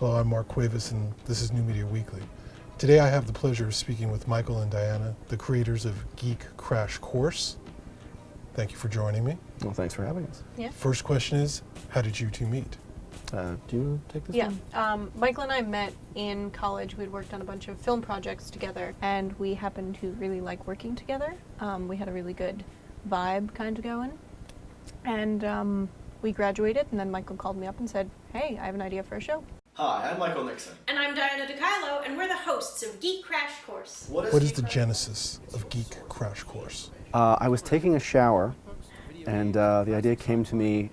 Hello, I'm Marc Cuevas, and this is New Media Weekly. Today I have the pleasure of speaking with Michael and Diana, the creators of Geek Crash Course. Thank you for joining me. Well, thanks for having us. Yeah. First question is, how did you two meet? Do you take this one? Yeah. Michael and I met in college. We'd worked on a bunch of film projects together, and we happened to really like working together. We had a really good vibe kind of going. And we graduated, and then Michael called me up and said, hey, I have an idea for a show. Hi, I'm Michael Nixon. And I'm Diana Dekajlo, and we're the hosts of Geek Crash Course. What is the genesis of Geek Crash Course? I was taking a shower, and the idea came to me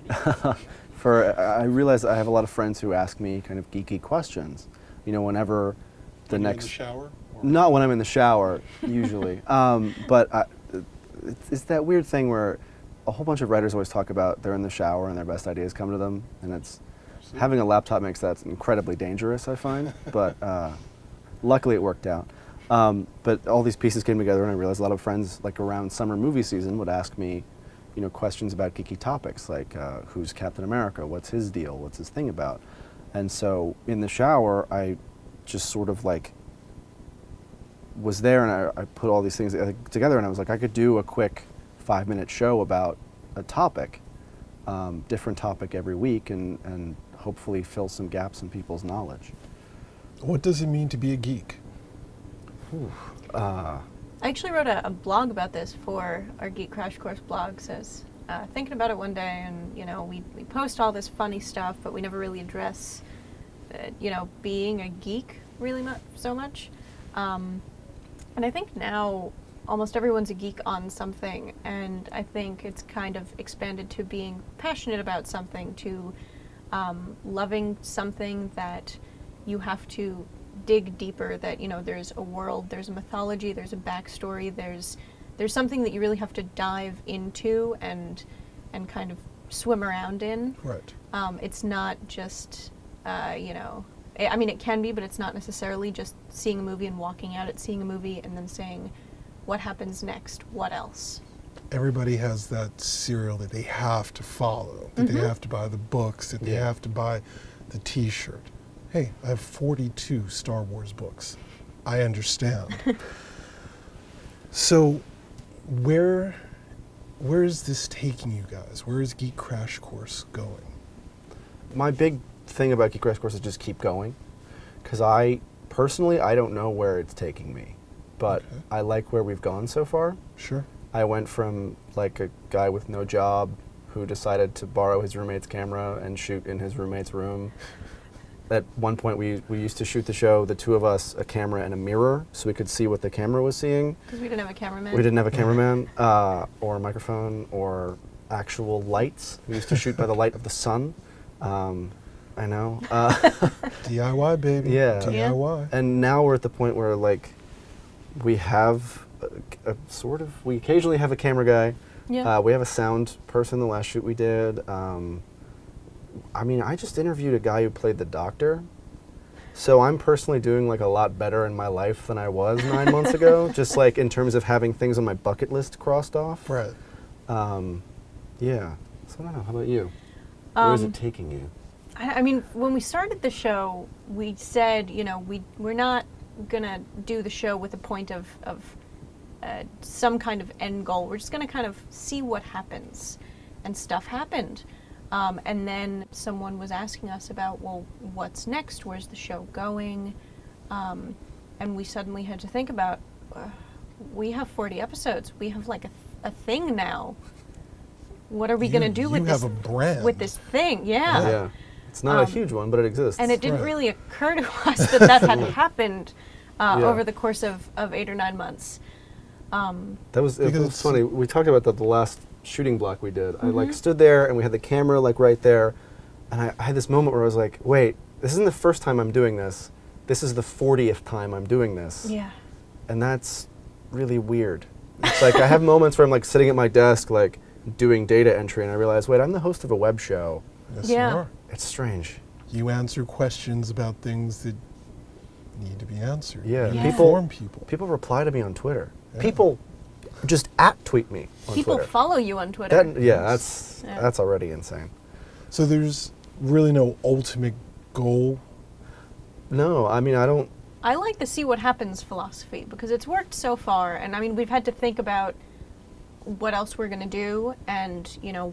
I realized I have a lot of friends who ask me kind of geeky questions. You know, whenever the next... In the shower? Not when I'm in the shower, usually. But it's that weird thing where a whole bunch of writers always talk about they're in the shower and their best ideas come to them, and it's... Having a laptop makes that incredibly dangerous, I find, but luckily it worked out. But all these pieces came together, and I realized a lot of friends, like around summer movie season, would ask me, you know, questions about geeky topics, like who's Captain America, what's his deal, what's his thing about. And so in the shower, I just sort of like was there, and I put all these things together, and I was like, I could do a quick 5-minute show about a topic, different topic every week, and hopefully fill some gaps in people's knowledge. What does it mean to be a geek? I actually wrote a blog about this for our Geek Crash Course blog. Says, thinking about it one day, and you know, we post all this funny stuff, but we never really address, you know, being a geek really so much. And I think now almost everyone's a geek on something, and I think it's kind of expanded to being passionate about something, to loving something that you have to dig deeper, that, you know, there's a world, there's a mythology, there's a backstory, there's something that you really have to dive into and kind of swim around in. Right. It's not just, you know, I mean, it can be, but it's not necessarily just seeing a movie and walking out at seeing a movie and then saying, what happens next? What else? Everybody has that serial that they have to follow, that they have to buy the books, that they have to buy the t-shirt. Hey, I have 42 Star Wars books. I understand. So where is this taking you guys? Where is Geek Crash Course going? My big thing about Geek Crash Course is just keep going, because I don't know where it's taking me, but I like where we've gone so far. Sure. I went from like a guy with no job who decided to borrow his roommate's camera and shoot in his roommate's room. At one point we used to shoot the show, the two of us, a camera and a mirror, so we could see what the camera was seeing. Because we didn't have a cameraman. We didn't have a cameraman or a microphone or actual lights. We used to shoot by the light of the sun. I know. DIY, baby. Yeah. DIY. And now we're at the point where like we have we occasionally have a camera guy. Yeah. We have a sound person, the last shoot we did. I mean, I just interviewed a guy who played the Doctor. So I'm personally doing like a lot better in my life than I was 9 months ago, just like in terms of having things on my bucket list crossed off. Right. Yeah. So I don't know, how about you? Where is it taking you? I mean, when we started the show, we said, you know, we're not gonna do the show with a point of some kind of end goal. We're just gonna kind of see what happens, and stuff happened. And then someone was asking us about, well, what's next? Where's the show going? And we suddenly had to think about, we have 40 episodes. We have like a thing now. What are we gonna do with this? You have a brand. With this thing, yeah. Yeah. It's not a huge one, but it exists. And it didn't really occur to us that had happened over the course of 8 or 9 months. It was funny. We talked about that the last shooting block we did. I like stood there and we had the camera like right there, and I had this moment where I was like, wait, this isn't the first time I'm doing this. This is the 40th time I'm doing this. Yeah. And that's really weird. It's like I have moments where I'm like sitting at my desk like doing data entry, and I realize, wait, I'm the host of a web show. Yes, Yeah. you are. It's strange. You answer questions about things that need to be answered. Yeah. You Yeah. inform people. People reply to me on Twitter. Yeah. People just @tweet me on People Twitter. follow you on Twitter. That's already insane. So there's really no ultimate goal No, I mean, I don't. I like the see what happens philosophy because it's worked so far, and I mean we've had to think about what else we're going to do and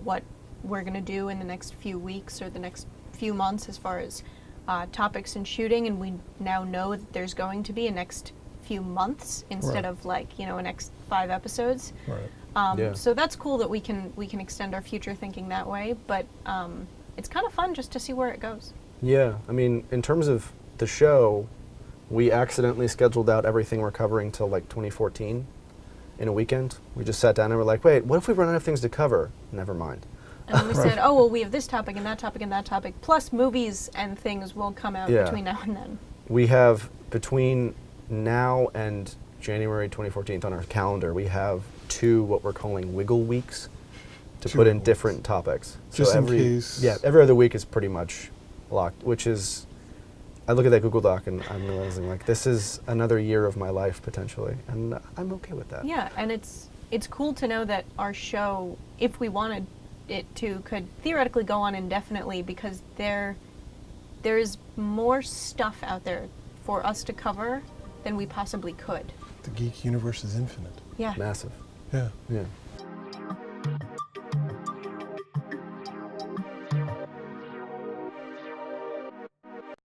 what we're going to do in the next few weeks or the next few months as far as topics and shooting, and we now know that there's going to be a next few months instead Right. of like a next 5 episodes. Right. Yeah. So that's cool that we can extend our future thinking that way, but it's kind of fun just to see where it goes. Yeah, I mean, in terms of the show, we accidentally scheduled out everything we're covering till like 2014 in a weekend. We just sat down and were like, wait, what if we run out of things to cover? Never mind. And then we said, oh, well, we have this topic and that topic and that topic, plus movies and things will come out Yeah. between now and then. We have, between now and January 2014 on our calendar, we have 2 what we're calling wiggle weeks to 2 put in wiggle different weeks. topics. Just so in every, case. Yeah, every other week is pretty much locked, which is, I look at that Google Doc and I'm realizing like this is another year of my life potentially, and I'm okay with that. Yeah, and it's cool to know that our show, if we wanted it to, could theoretically go on indefinitely because there's more stuff out there for us to cover than we possibly could. The geek universe is infinite. Yeah. Massive. Yeah. Yeah.